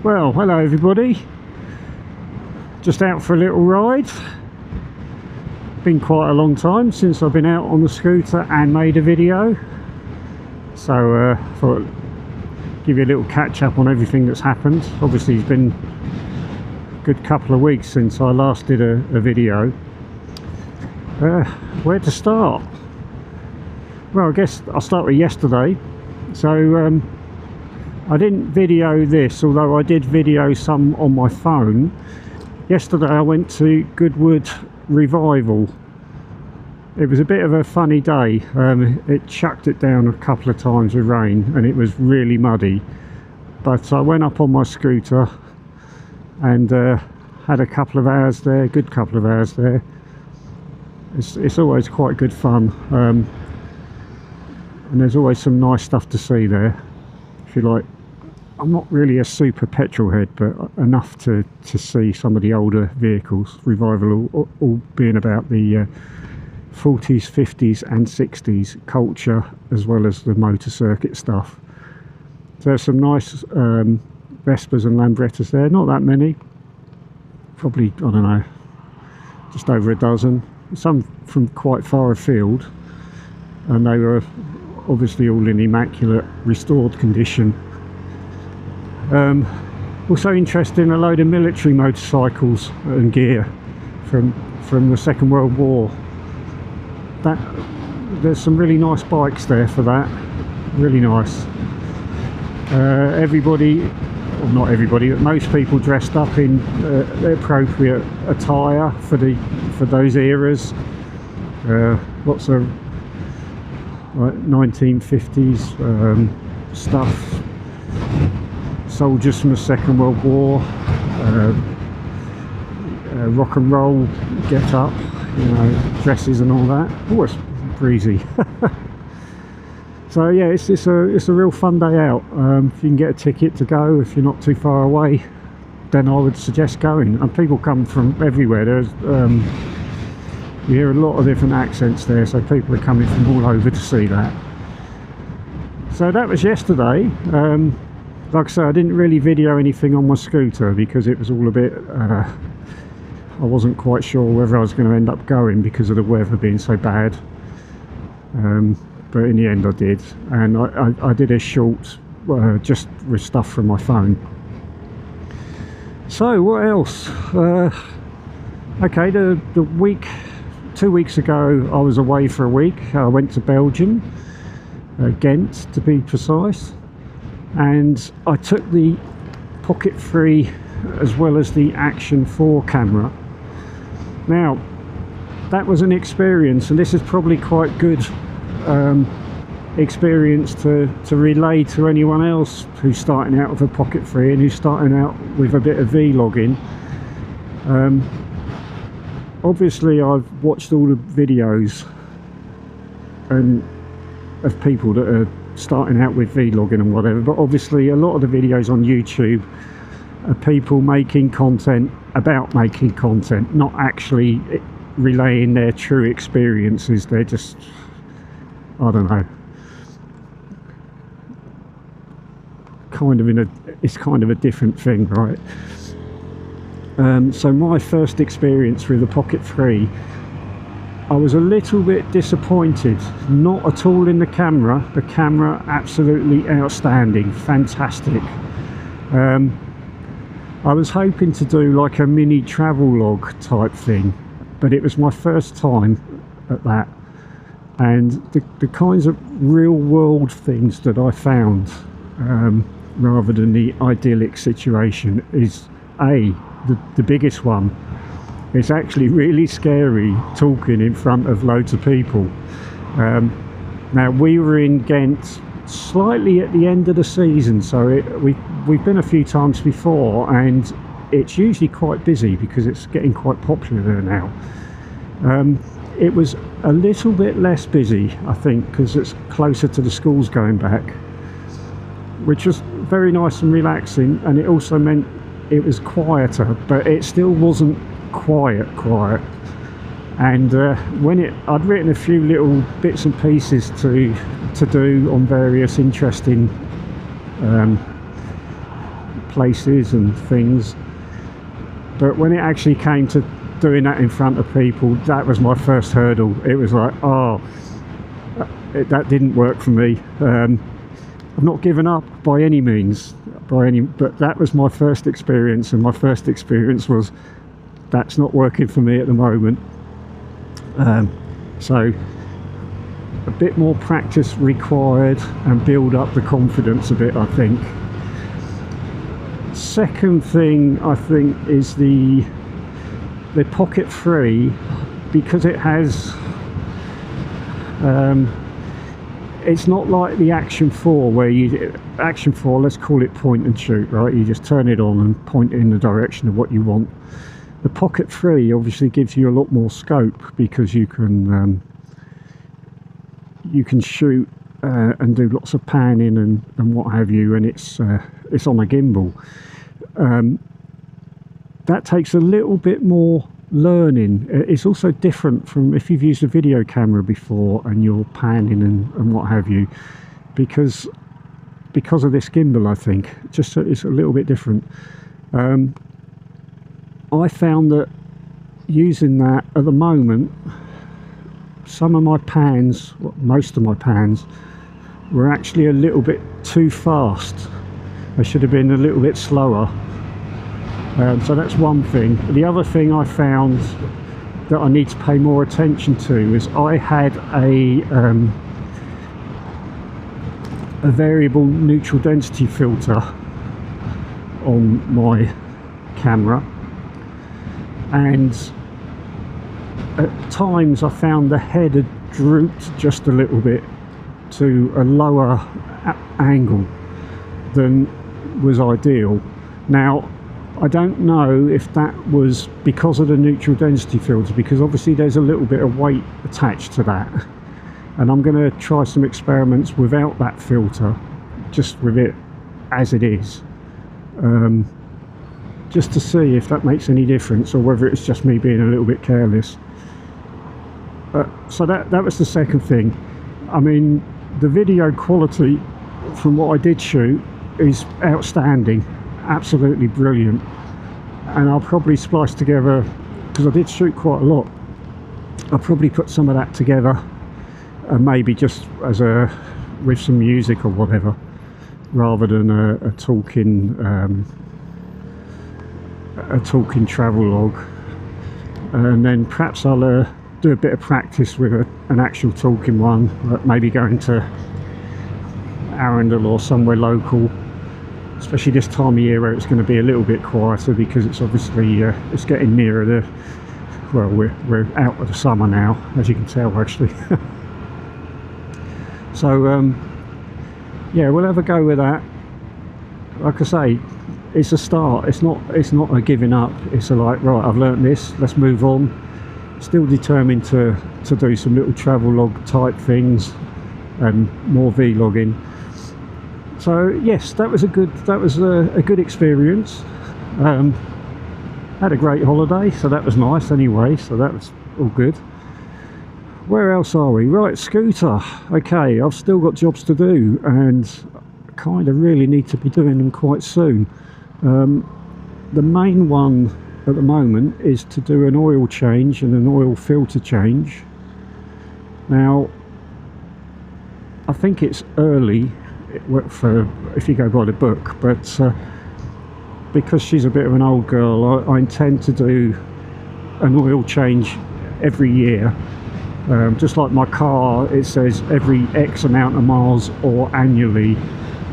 Well, hello everybody. Just out for a little ride. Been quite a long time since I've been out on the scooter and made a video. So thought I'd give you a little catch up on everything that's happened. Obviously it's been a good couple of weeks since I last did a video. Where to start? Well, I guess I'll start with yesterday. So I didn't video this, although I did video some on my phone. Yesterday I went to Goodwood Revival. It was a bit of a funny day. It chucked it down a couple of times with rain and it was really muddy. But I went up on my scooter and had a couple of hours there, good couple of hours there. It's always quite good fun. And there's always some nice stuff to see there. If you like, I'm not really a super petrol head, but enough to see some of the older vehicles. Revival all being about the 40s, 50s and 60s culture, as well as the motor circuit stuff. So there's some nice Vespers and Lambrettas there, not that many, probably, I don't know, just over a dozen, some from quite far afield, and they were obviously all in immaculate restored condition. Also interested in a load of military motorcycles and gear from the Second World War. There's some really nice bikes there for that, really nice. Everybody, well not everybody, but most people dressed up in the appropriate attire for those eras. Lots of like 1950s stuff. Soldiers from the Second World War, rock and roll get up, you know, dresses and all that. Oh, it's breezy. So yeah, it's a real fun day out. If you can get a ticket to go, if you're not too far away, then I would suggest going. And people come from everywhere. There's you hear a lot of different accents there, so people are coming from all over to see that. So that was yesterday. Like I say, I didn't really video anything on my scooter because it was all a bit, I wasn't quite sure whether I was going to end up going because of the weather being so bad. But in the end I did, and I did a short just with stuff from my phone. So what else? Okay, the week, 2 weeks ago I was away for a week. I went to Belgium, Ghent to be precise. And I took the Pocket 3 as well as the Action 4 camera. Now that was an experience, and this is probably quite good experience to relay to anyone else who's starting out with a Pocket 3 and who's starting out with a bit of vlogging. Obviously I've watched all the videos of people that are starting out with vlogging and whatever, but obviously a lot of the videos on YouTube are people making content about making content, not actually relaying their true experiences. They're just, I don't know, it's kind of a different thing, right? So my first experience with the Pocket 3, I was a little bit disappointed. Not at all in the camera. The camera absolutely outstanding, fantastic. I was hoping to do like a mini travel log type thing, but it was my first time at that. And the kinds of real world things that I found, rather than the idyllic situation, is the biggest one. It's actually really scary talking in front of loads of people. Now we were in Ghent slightly at the end of the season, so we've been a few times before, and it's usually quite busy because it's getting quite popular there now. It was a little bit less busy, I think, because it's closer to the schools going back, which was very nice and relaxing, and it also meant it was quieter, but it still wasn't quiet. And I'd written a few little bits and pieces to do on various interesting places and things. But when it actually came to doing that in front of people, that was my first hurdle. It was like, oh, that didn't work for me. I've not given up by any means, but that was my first experience, and my first experience was that's not working for me at the moment. So a bit more practice required and build up the confidence a bit, I think. Second thing I think is the Pocket 3, because it has it's not like the Action 4 where Action 4, let's call it point and shoot, right? You just turn it on and point it in the direction of what you want. The Pocket 3 obviously gives you a lot more scope, because you can shoot and do lots of panning and what have you, and it's on a gimbal. That takes a little bit more learning. It's also different from if you've used a video camera before and you're panning and what have you, because of this gimbal. I think just it's a little bit different. I found that using that at the moment, some of my pans, most of my pans, were actually a little bit too fast. They should have been a little bit slower. So that's one thing. The other thing I found that I need to pay more attention to is I had a variable neutral density filter on my camera, and at times I found the head had drooped just a little bit to a lower angle than was ideal. Now, I don't know if that was because of the neutral density filter, because obviously there's a little bit of weight attached to that, and I'm going to try some experiments without that filter, just with it as it is, just to see if that makes any difference, or whether it's just me being a little bit careless. So that was the second thing. I mean, the video quality from what I did shoot is outstanding, absolutely brilliant, and I'll probably splice together, because I did shoot quite a lot, I'll probably put some of that together, and maybe just as with some music or whatever, rather than a talking travel log. And then perhaps I'll do a bit of practice with an actual talking one, maybe going to Arundel or somewhere local, especially this time of year where it's going to be a little bit quieter, because it's obviously it's getting nearer the, well, we're out of the summer now, as you can tell actually. So yeah, we'll have a go with that. Like I say, it's a start. It's not a giving up. It's a like, right, I've learnt this, let's move on. Still determined to do some little travel log type things and more vlogging. So yes, that was a good experience. Had a great holiday, so that was nice anyway, so that was all good. Where else are we? Right, scooter. Okay, I've still got jobs to do, and kind of really need to be doing them quite soon. The main one at the moment is to do an oil change and an oil filter change. Now, I think it's early for if you go by the book, but because she's a bit of an old girl, I intend to do an oil change every year. Just like my car, it says every X amount of miles or annually.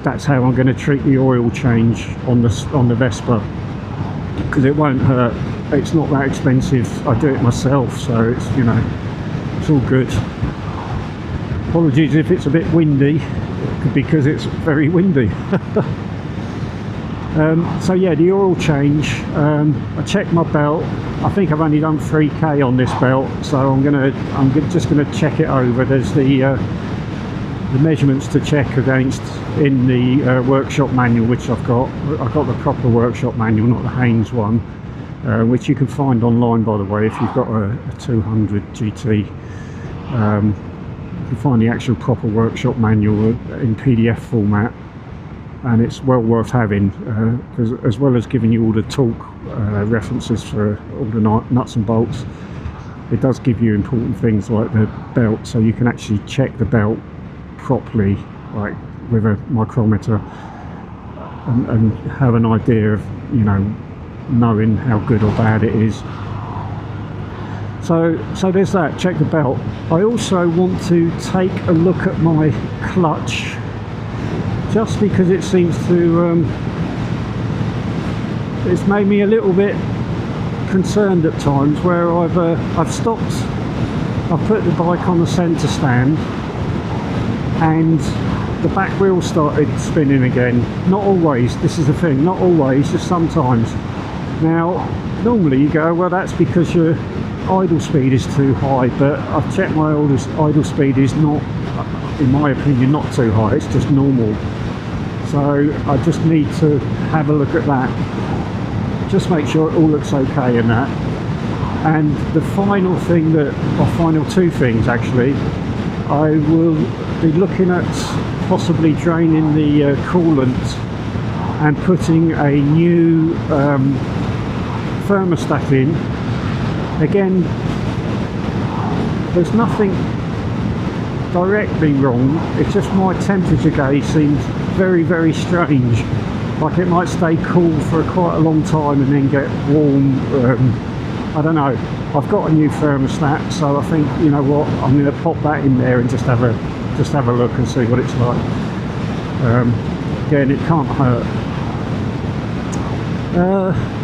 That's how I'm going to treat the oil change on the Vespa, because it won't hurt. It's not that expensive. I do it myself, so it's, you know, it's all good. Apologies if it's a bit windy, because it's very windy. So yeah, the oil change. I checked my belt. I think I've only done 3k on this belt, so I'm just gonna check it over. There's the measurements to check against in the workshop manual, which I've got the proper workshop manual, not the Haynes one, which you can find online, by the way, if you've got a 200 GT. You can find the actual proper workshop manual in PDF format. and it's well worth having, because as well as giving you all the torque references for all the nuts and bolts, it does give you important things like the belt, so you can actually check the belt properly, like with a micrometer, and have an idea of, you know, knowing how good or bad it is. So there's that, check the belt. I also want to take a look at my clutch, just because it seems to, it's made me a little bit concerned at times, where I've stopped, I've put the bike on the centre stand, and the back wheel started spinning again. Not always, this is the thing, not always, just sometimes. Now, normally you go, well, that's because your idle speed is too high, but I've checked my idle speed is not, in my opinion, not too high, it's just normal. So I just need to have a look at that, just make sure it all looks okay in that. And the final thing that, or final two things actually, I will be looking at possibly draining the coolant and putting a new thermostat in. Again, there's nothing directly wrong, it's just my temperature gauge seems very, very strange. Like it might stay cool for quite a long time and then get warm. I don't know. I've got a new thermostat, so I think, you know what, I'm going to pop that in there and just have a look and see what it's like. Again, it can't hurt.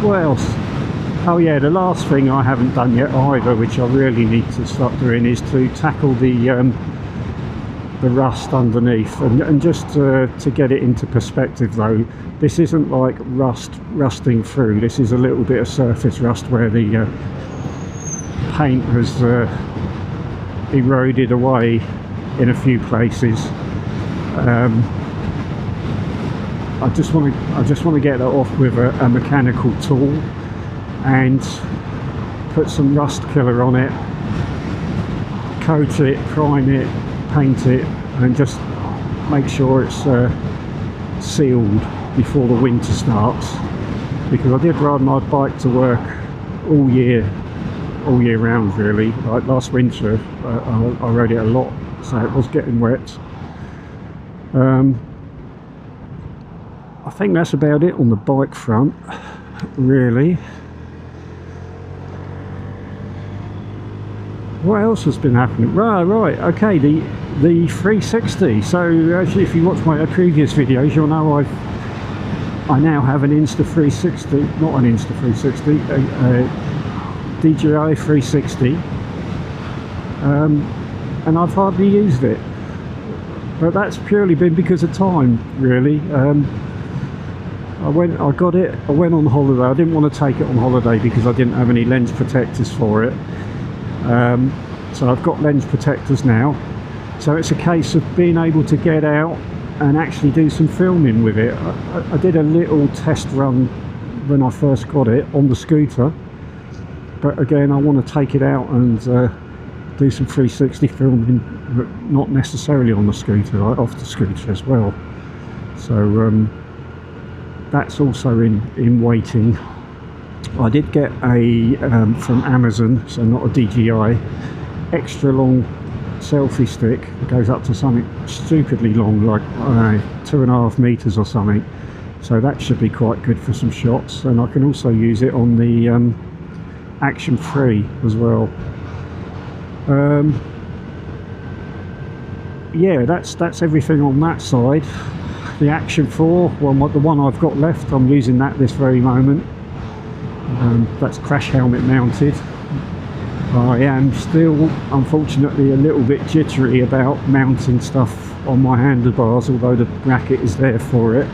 What else? Oh yeah, the last thing I haven't done yet either, which I really need to start doing, is to tackle the rust underneath, and just to get it into perspective though, this isn't like rusting through, this is a little bit of surface rust where the paint has eroded away in a few places. I just want to get that off with a mechanical tool and put some rust killer on it, coat it, prime it, paint it, and just make sure it's sealed before the winter starts, because I did ride my bike to work all year round really. Like last winter I rode it a lot, so it was getting wet. I think that's about it on the bike front really. What else has been happening? Right, okay, the 360. So actually, if you watch my previous videos, you'll know I now have an Insta 360, not an Insta 360, a DJI 360, and I've hardly used it. But that's purely been because of time, really. I went on holiday. I didn't want to take it on holiday because I didn't have any lens protectors for it. So I've got lens protectors now, so it's a case of being able to get out and actually do some filming with it. I did a little test run when I first got it on the scooter, but again I want to take it out and do some 360 filming, but not necessarily on the scooter, off the scooter as well. So that's also in waiting. I did get a from Amazon, so not a DJI, extra long selfie stick. It goes up to something stupidly long, like I don't know, 2.5 meters or something. So that should be quite good for some shots, and I can also use it on the Action 3 as well. Yeah, that's everything on that side. The Action 4, well, the one I've got left, I'm using that this very moment. That's crash helmet mounted. I am still, unfortunately, a little bit jittery about mounting stuff on my handlebars, although the bracket is there for it.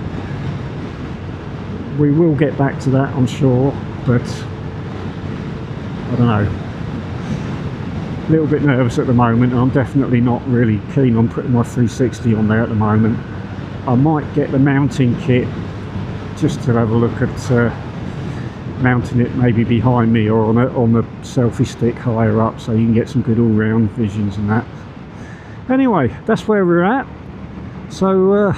We will get back to that, I'm sure, but I don't know. A little bit nervous at the moment, and I'm definitely not really keen on putting my 360 on there at the moment. I might get the mounting kit just to have a look at mounting it maybe behind me or on the selfie stick higher up, so you can get some good all-round visions and that. Anyway, that's where we're at. So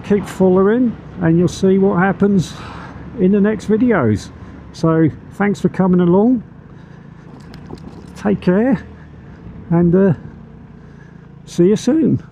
keep following and you'll see what happens in the next videos. So thanks for coming along, take care, and see you soon.